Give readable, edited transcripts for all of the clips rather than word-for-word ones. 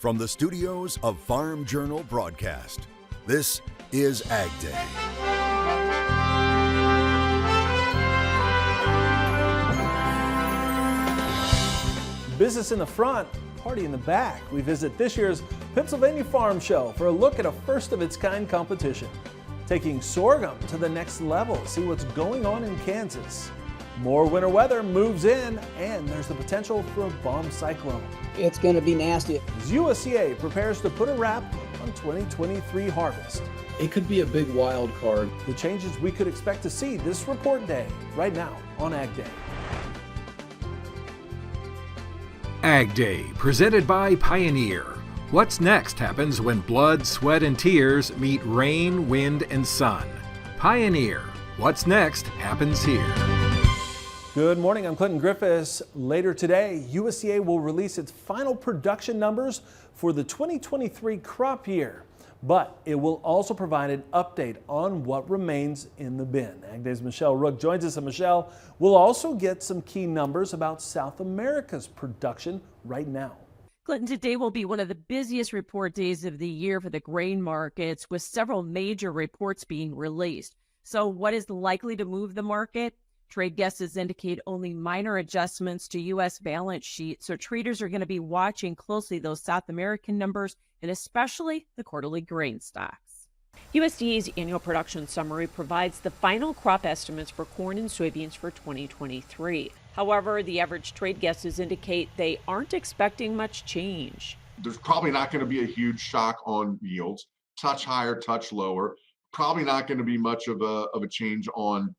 From the studios of Farm Journal Broadcast, this is AgDay. Business in the front, party in the back. We visit this year's Pennsylvania Farm Show for a look at a first-of-its-kind competition. Taking sorghum to the next level, see what's going on in Kansas. More winter weather moves in, and there's the potential for a bomb cyclone. It's going to be nasty. As USDA prepares to put a wrap on 2023 harvest. It could be a big wild card. The changes we could expect to see this report day, right now on AgDay. AgDay, presented by Pioneer. What's next happens when blood, sweat, and tears meet rain, wind, and sun. Pioneer. What's next happens here. Good morning, I'm Clinton Griffiths. Later today, USDA will release its final production numbers for the 2023 crop year. But it will also provide an update on what remains in the bin. AgDay's Michelle Rook joins us, and Michelle will also get some key numbers about South America's production right now. Clinton, today will be one of the busiest report days of the year for the grain markets, with several major reports being released. So what is likely to move the market? Trade guesses indicate only minor adjustments to U.S. balance sheet, so traders are going to be watching closely those South American numbers and especially the quarterly grain stocks. USDA's annual production summary provides the final crop estimates for corn and soybeans for 2023. However, the average trade guesses indicate they aren't expecting much change. There's probably not going to be a huge shock on yields, touch higher, touch lower. Probably not going to be much of a change on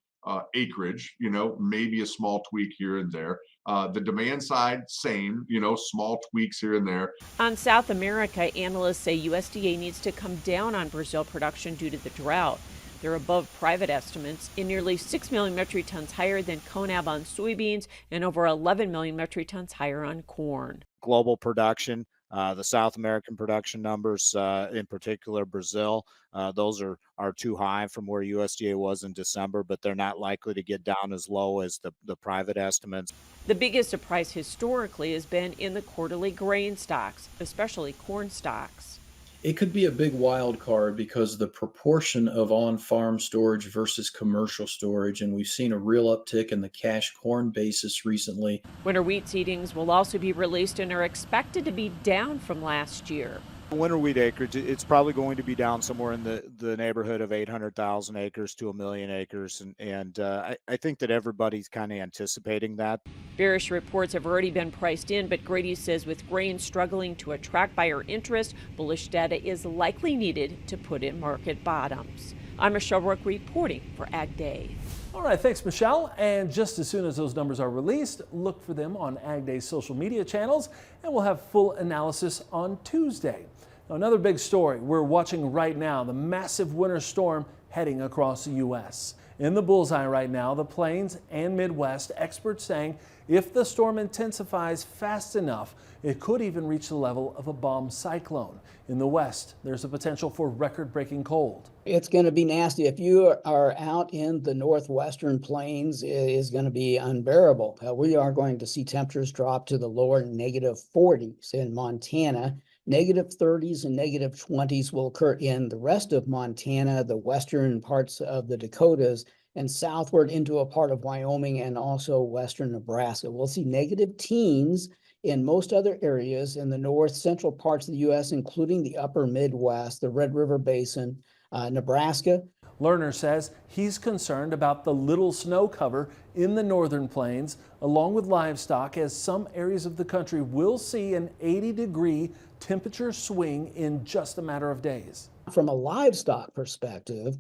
acreage, maybe a small tweak here and there. The demand side, same, small tweaks here and there. On South America, analysts say USDA needs to come down on Brazil production due to the drought. They're above private estimates and nearly 6 million metric tons higher than CONAB on soybeans and over 11 million metric tons higher on corn. Global production, the South American production numbers, in particular Brazil, those are too high from where USDA was in December, but they're not likely to get down as low as the private estimates. The biggest surprise historically has been in the quarterly grain stocks, especially corn stocks. It could be a big wild card because the proportion of on-farm storage versus commercial storage, and we've seen a real uptick in the cash corn basis recently. Winter wheat seedings will also be released and are expected to be down from last year. Winter wheat acreage, it's probably going to be down somewhere in the neighborhood of 800,000 acres to 1 million acres. And I think that everybody's kind of anticipating that. Bearish reports have already been priced in, but Grady says with grain struggling to attract buyer interest, bullish data is likely needed to put in market bottoms. I'm Michelle Rook reporting for AgDay. All right, thanks, Michelle. And just as soon as those numbers are released, look for them on AgDay's social media channels, and we'll have full analysis on Tuesday. Now, another big story we're watching right now, the massive winter storm heading across the U.S. In the bullseye right now, the Plains and Midwest, experts saying if the storm intensifies fast enough, it could even reach the level of a bomb cyclone. In the West, there's a potential for record-breaking cold. It's going to be nasty. If you are out in the northwestern plains, it is going to be unbearable. We are going to see temperatures drop to the lower negative 40s in Montana. Negative 30s and negative 20s will occur in the rest of Montana, the western parts of the Dakotas, and southward into a part of Wyoming and also western Nebraska. We'll see negative teens in most other areas in the north central parts of the U.S., including the upper Midwest, the Red River Basin, Nebraska. Lerner says he's concerned about the little snow cover in the northern plains, along with livestock, as some areas of the country will see an 80-degree temperature swing in just a matter of days. From a livestock perspective,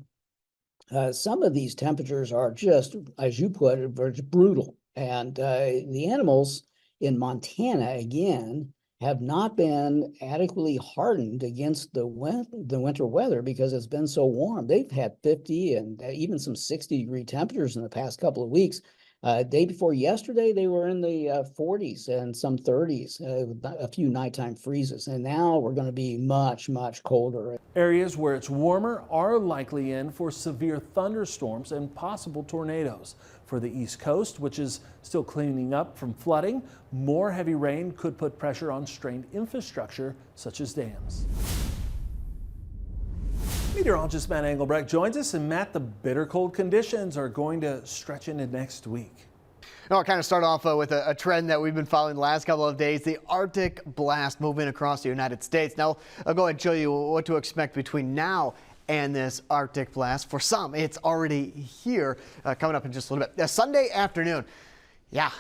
some of these temperatures are just, as you put it, brutal. And the animals in Montana, again, have not been adequately hardened against the winter weather because it's been so warm. They've had 50 and even some 60-degree temperatures in the past couple of weeks. Day before yesterday, they were in the 40s and some 30s, a few nighttime freezes. And now we're going to be much, much colder. Areas where it's warmer are likely in for severe thunderstorms and possible tornadoes. For the East Coast, which is still cleaning up from flooding, more heavy rain could put pressure on strained infrastructure such as dams. Meteorologist Matt Engelbrecht joins us. And Matt, the bitter cold conditions are going to stretch into next week. I'll kind of start off with a trend that we've been following the last couple of days, the Arctic blast moving across the United States. Now, I'll go ahead and show you what to expect between now and this Arctic blast. For some, it's already here, coming up in just a little bit. Sunday afternoon, yeah,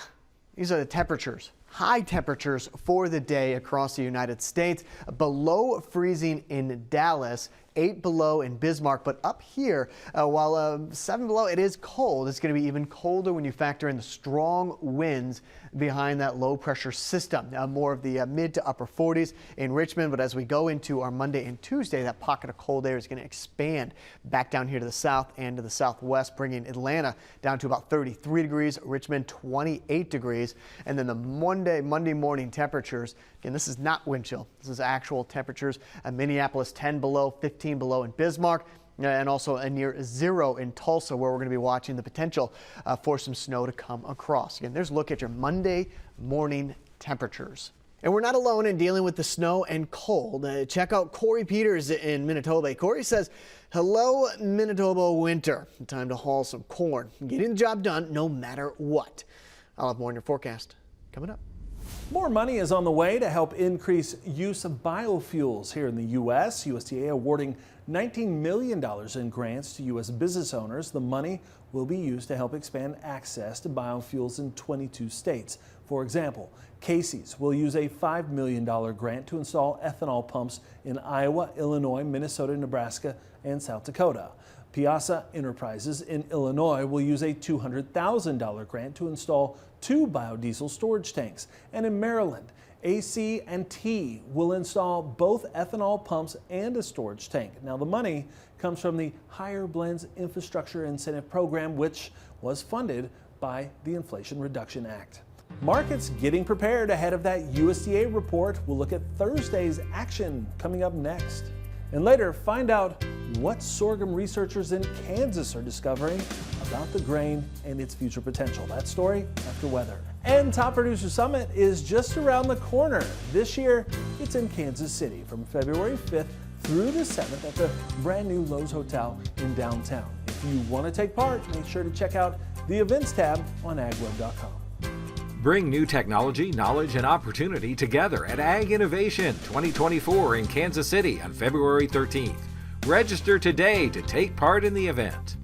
these are the temperatures. High temperatures for the day across the United States. Below freezing in Dallas, 8 below in Bismarck, but up here, while 7 below, it is cold. It's going to be even colder when you factor in the strong winds behind that low pressure system. More of the mid to upper 40s in Richmond, but as we go into our Monday and Tuesday, that pocket of cold air is going to expand back down here to the south and to the southwest, bringing Atlanta down to about 33 degrees, Richmond 28 degrees, and then the Monday morning temperatures. Again, this is not wind chill. This is actual temperatures. Minneapolis 10 below, 15 below in Bismarck, and also a near 0 in Tulsa, where we're going to be watching the potential for some snow to come across. Again, there's a look at your Monday morning temperatures. And we're not alone in dealing with the snow and cold. Check out Corey Peters in Manitoba. Corey says, hello, Manitoba winter. Time to haul some corn. Getting the job done no matter what. I'll have more in your forecast coming up. More money is on the way to help increase use of biofuels here in the U.S. USDA awarding $19 million in grants to U.S. business owners. The money will be used to help expand access to biofuels in 22 states. For example, Casey's will use a $5 million grant to install ethanol pumps in Iowa, Illinois, Minnesota, Nebraska, and South Dakota. Piazza Enterprises in Illinois will use a $200,000 grant to install 2 biodiesel storage tanks. And in Maryland, AC&T will install both ethanol pumps and a storage tank. Now, the money comes from the Higher Blends Infrastructure Incentive Program, which was funded by the Inflation Reduction Act. Markets getting prepared ahead of that USDA report. We'll look at Thursday's action coming up next. And later, find out what sorghum researchers in Kansas are discovering about the grain and its future potential. That story after weather. And Top Producer Summit is just around the corner. This year, it's in Kansas City from February 5th through the 7th at the brand new Lowe's Hotel in downtown. If you want to take part, make sure to check out the events tab on agweb.com. Bring new technology, knowledge, and opportunity together at Ag Innovation 2024 in Kansas City on February 13th. Register today to take part in the event.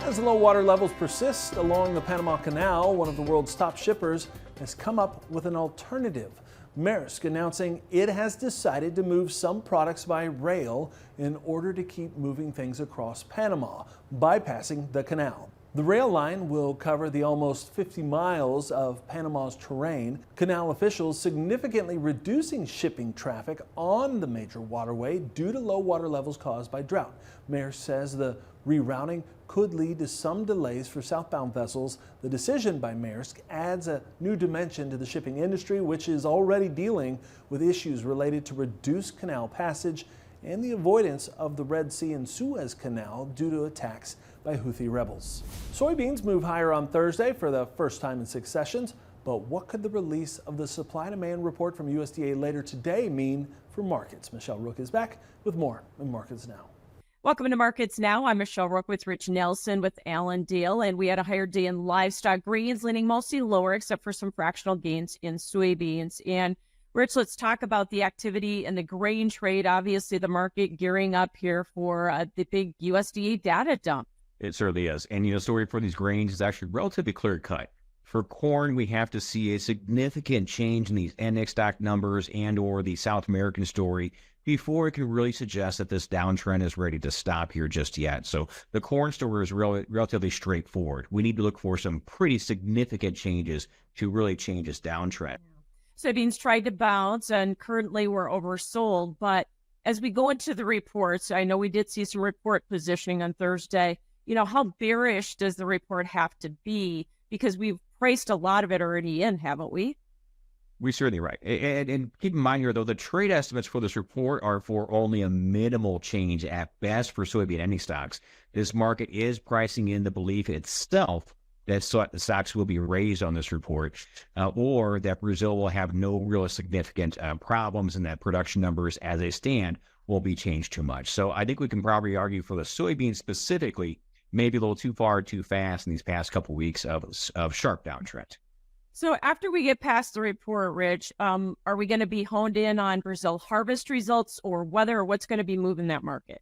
As low water levels persist along the Panama Canal, one of the world's top shippers has come up with an alternative. Maersk announcing it has decided to move some products by rail in order to keep moving things across Panama, bypassing the canal. The rail line will cover the almost 50 miles of Panama's terrain. Canal officials significantly reducing shipping traffic on the major waterway due to low water levels caused by drought. Maersk says the rerouting could lead to some delays for southbound vessels. The decision by Maersk adds a new dimension to the shipping industry, which is already dealing with issues related to reduced canal passage and the avoidance of the Red Sea and Suez Canal due to attacks by Houthi rebels. Soybeans move higher on Thursday for the first time in 6 sessions, but what could the release of the supply-demand report from USDA later today mean for markets? Michelle Rook is back with more in Markets Now. Welcome to Markets Now. I'm Michelle Rook with Rich Nelson with Allendale, and we had a higher day in livestock greens, leaning mostly lower except for some fractional gains in soybeans. And Rich, let's talk about the activity in the grain trade. Obviously, the market gearing up here for the big USDA data dump. It certainly is. And, the story for these grains is actually relatively clear cut. For corn, we have to see a significant change in these index stock numbers and or the South American story before it can really suggest that this downtrend is ready to stop here just yet. So the corn story is relatively straightforward. We need to look for some pretty significant changes to really change this downtrend. Soybeans tried to bounce and currently we're oversold. But as we go into the reports, I know we did see some report positioning on Thursday. How bearish does the report have to be? Because we've priced a lot of it already in, haven't we? We're certainly right. And keep in mind here, though, the trade estimates for this report are for only a minimal change at best for soybean ending stocks. This market is pricing in the belief itself that the stocks will be raised on this report, or that Brazil will have no real significant problems and that production numbers as they stand won't be changed too much. So I think we can probably argue for the soybeans specifically, maybe a little too far, too fast in these past couple weeks of sharp downtrend. So after we get past the report, Rich, are we going to be honed in on Brazil harvest results or weather, or what's going to be moving that market?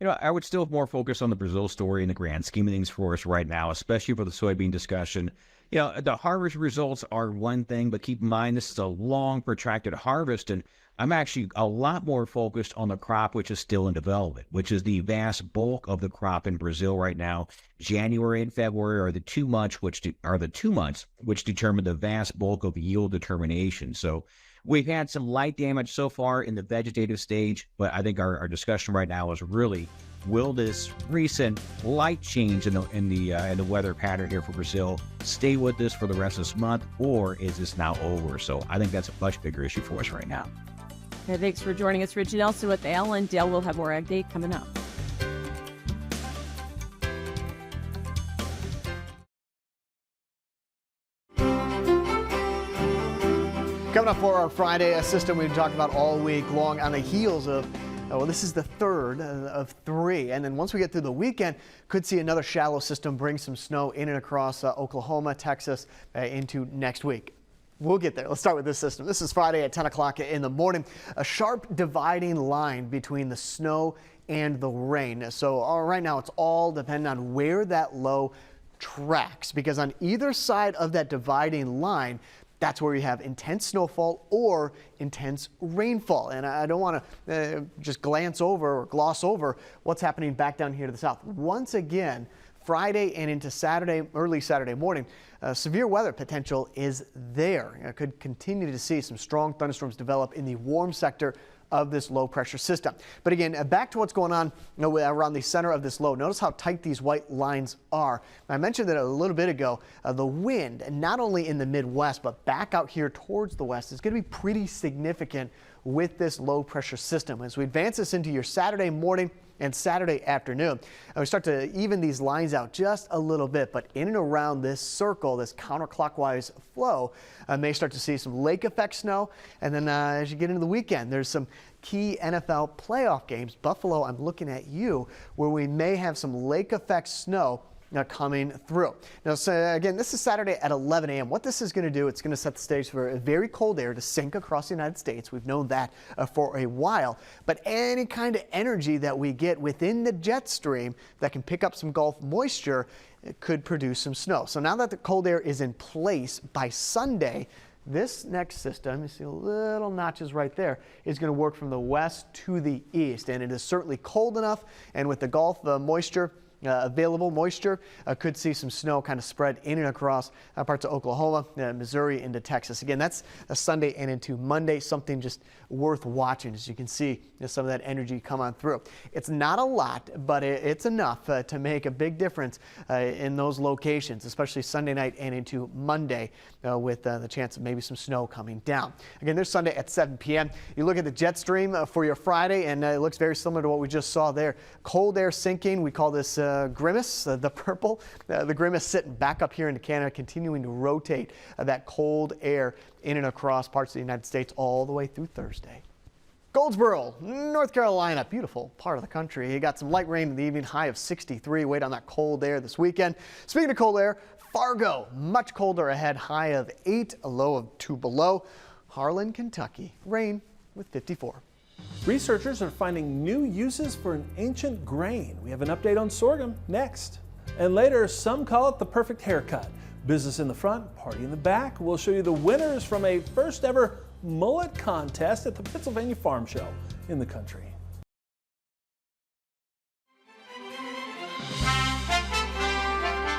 I would still more focus on the Brazil story in the grand scheme of things for us right now, especially for the soybean discussion. The harvest results are one thing, but keep in mind this is a long, protracted harvest, and I'm actually a lot more focused on the crop which is still in development, which is the vast bulk of the crop in Brazil right now. January and February are the 2 months which determine the vast bulk of yield determination. So we've had some light damage so far in the vegetative stage, but I think our discussion right now is really, will this recent light change in the weather pattern here for Brazil stay with us for the rest of this month, or is this now over? So I think that's a much bigger issue for us right now. Okay, thanks for joining us, Rich Nelson with Alan Dale. We'll have more Ag Day coming up. Coming up for our Friday, a system we've talked about all week long on the heels of, this is the third of three. And then once we get through the weekend, could see another shallow system bring some snow in and across Oklahoma, Texas into next week. We'll get there. Let's start with this system. This is Friday at 10 o'clock in the morning. A sharp dividing line between the snow and the rain. So right now it's all dependent on where that low tracks, because on either side of that dividing line, that's where you have intense snowfall or intense rainfall. And I don't want to just gloss over what's happening back down here to the south. Once again, Friday and into Saturday, early Saturday morning, severe weather potential is there. I could continue to see some strong thunderstorms develop in the warm sector of this low pressure system. But again, back to what's going on around the center of this low. Notice how tight these white lines are. I mentioned that a little bit ago. The wind, not only in the Midwest, but back out here towards the west, is going to be pretty significant with this low pressure system. As we advance this into your Saturday morning and Saturday afternoon, and we start to even these lines out just a little bit, but in and around this circle, this counterclockwise flow, may start to see some lake effect snow. And then as you get into the weekend, there's some key NFL playoff games. Buffalo, I'm looking at you, where we may have some lake effect snow coming through. Now, so again, this is Saturday at 11 a.m. What this is going to do, it's going to set the stage for a very cold air to sink across the United States. We've known that for a while, but any kind of energy that we get within the jet stream that can pick up some Gulf moisture, it could produce some snow. So now that the cold air is in place, by Sunday, this next system, you see a little notches right there, is going to work from the west to the east, and it is certainly cold enough, and with the Gulf moisture, available moisture, could see some snow kind of spread in and across parts of Oklahoma, Missouri into Texas. Again, that's a Sunday and into Monday, something just worth watching. As you can see, some of that energy come on through. It's not a lot, but it's enough to make a big difference in those locations, especially Sunday night and into Monday with the chance of maybe some snow coming down. Again, there's Sunday at 7 p.m. You look at the jet stream for your Friday, and it looks very similar to what we just saw there. Cold air sinking. We call this Grimace, the purple. The Grimace sitting back up here into Canada, continuing to rotate that cold air in and across parts of the United States all the way through Thursday. Goldsboro, North Carolina, beautiful part of the country. You got some light rain in the evening, high of 63. Wait on that cold air this weekend. Speaking of cold air, Fargo, much colder ahead, high of 8, a low of 2 below. Harlan, Kentucky, rain with 54. Researchers are finding new uses for an ancient grain. We have an update on sorghum next. And later, some call it the perfect haircut. Business in the front, party in the back. We'll show you the winners from a first ever mullet contest at the Pennsylvania Farm Show in the country.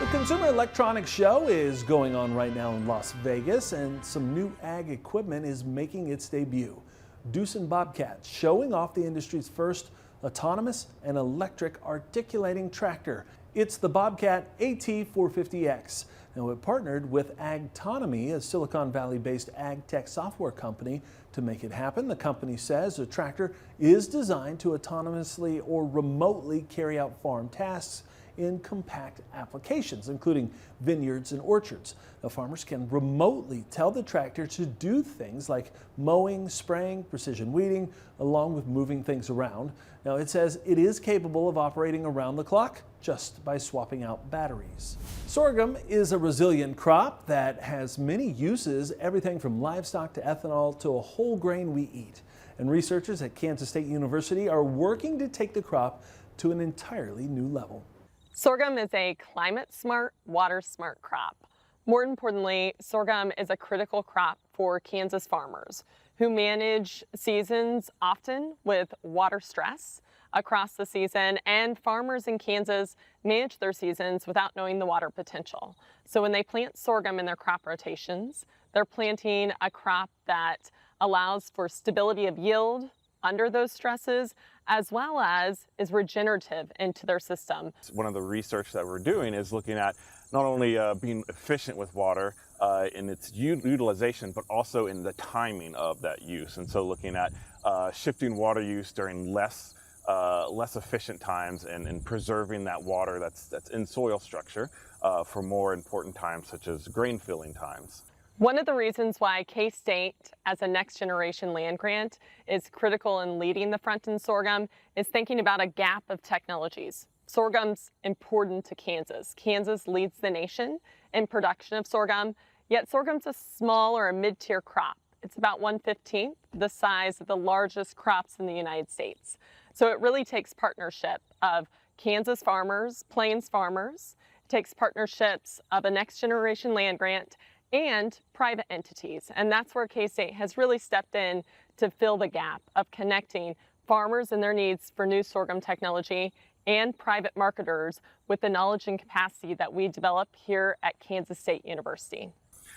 The Consumer Electronics Show is going on right now in Las Vegas, and some new ag equipment is making its debut. Doosan Bobcat showing off the industry's first autonomous and electric articulating tractor. It's the Bobcat AT450X. Now, it partnered with AgTonomy, a Silicon Valley-based ag tech software company, to make it happen. The company says the tractor is designed to autonomously or remotely carry out farm tasks in compact applications, including vineyards and orchards. The farmers can remotely tell the tractor to do things like mowing, spraying, precision weeding, along with moving things around. Now, it says it is capable of operating around the clock just by swapping out batteries. Sorghum is a resilient crop that has many uses, everything from livestock to ethanol to a whole grain we eat. And researchers at Kansas State University are working to take the crop to an entirely new level. Sorghum is a climate-smart, water-smart crop. More importantly, sorghum is a critical crop for Kansas farmers who manage seasons often with water stress across the season, and farmers in Kansas manage their seasons without knowing the water potential. So when they plant sorghum in their crop rotations, they're planting a crop that allows for stability of yield under those stresses, as well as is regenerative into their system. One of the research that we're doing is looking at not only being efficient with water in its utilization, but also in the timing of that use. And so looking at shifting water use during less efficient times and preserving that water that's in soil structure for more important times, such as grain filling times. One of the reasons why K-State, as a next generation land grant, is critical in leading the front in sorghum is thinking about a gap of technologies. Sorghum's important to Kansas. Kansas leads the nation in production of sorghum, yet sorghum's a small or a mid-tier crop. It's about 1/15 the size of the largest crops in the United States. So it really takes partnership of Kansas farmers, Plains farmers, it takes partnerships of a next generation land grant, and private entities. And that's where K-State has really stepped in to fill the gap of connecting farmers and their needs for new sorghum technology and private marketers with the knowledge and capacity that we develop here at Kansas State University.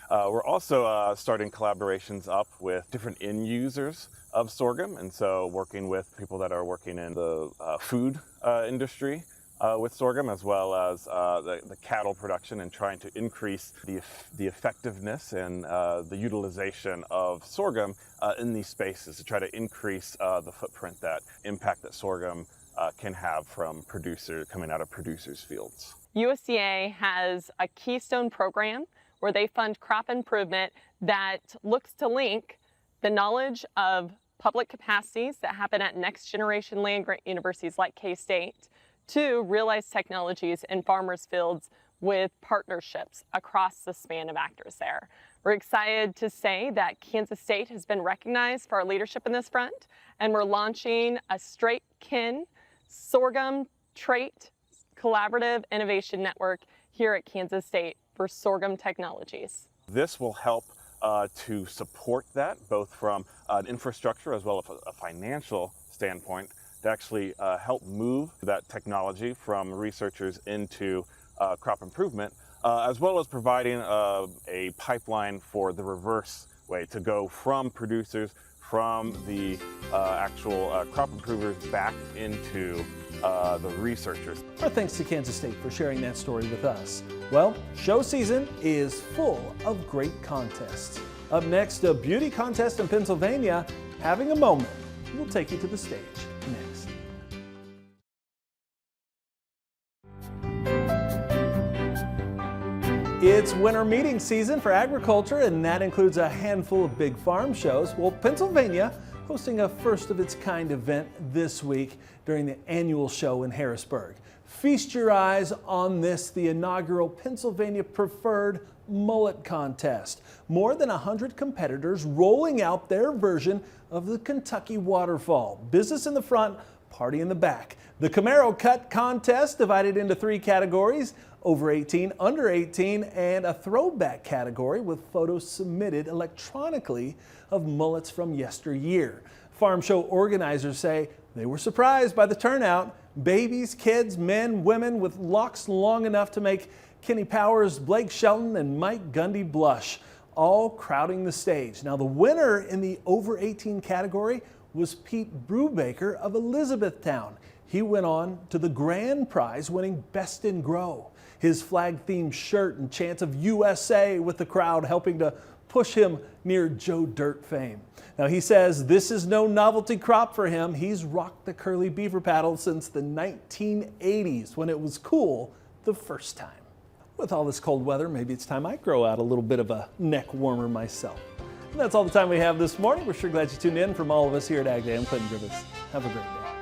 We're also starting collaborations up with different end users of sorghum, and so working with people that are working in the food industry with sorghum, as well as the cattle production, and trying to increase the effectiveness and the utilization of sorghum in these spaces to try to increase the footprint, that impact that sorghum can have from coming out of producers' fields. USDA has a keystone program where they fund crop improvement that looks to link the knowledge of public capacities that happen at next generation land grant universities like K-State to realized technologies in farmers' fields with partnerships across the span of actors there. We're excited to say that Kansas State has been recognized for our leadership in this front, and we're launching a Straight Kin Sorghum Trait Collaborative Innovation Network here at Kansas State for sorghum technologies. This will help to support that, both from an infrastructure as well as a financial standpoint, to actually help move that technology from researchers into crop improvement, as well as providing a pipeline for the reverse way to go from producers, from the actual crop improvers back into the researchers. Our thanks to Kansas State for sharing that story with us. Well, show season is full of great contests. Up next, a beauty contest in Pennsylvania having a moment. We'll take you to the stage next. It's winter meeting season for agriculture, and that includes a handful of big farm shows. Well, Pennsylvania hosting a first-of-its-kind event this week during the annual show in Harrisburg. Feast your eyes on this, the inaugural Pennsylvania Preferred Mullet Contest. More than 100 competitors rolling out their version of the Kentucky waterfall. Business in the front, party in the back. The Camaro Cut Contest divided into 3 categories: over 18, under 18, and a throwback category with photos submitted electronically of mullets from yesteryear. Farm show organizers say they were surprised by the turnout. Babies, kids, men, women with locks long enough to make Kenny Powers, Blake Shelton, and Mike Gundy blush, all crowding the stage. Now, the winner in the over 18 category was Pete Brubaker of Elizabethtown. He went on to the grand prize, winning Best in Grow. His flag-themed shirt and chants of USA with the crowd helping to push him near Joe Dirt fame. Now he says this is no novelty crop for him. He's rocked the curly beaver paddle since the 1980s when it was cool the first time. With all this cold weather, maybe it's time I grow out a little bit of a neck warmer myself. And that's all the time we have this morning. We're sure glad you tuned in. From all of us here at AgDay, I'm Clinton Griffiths. Have a great day.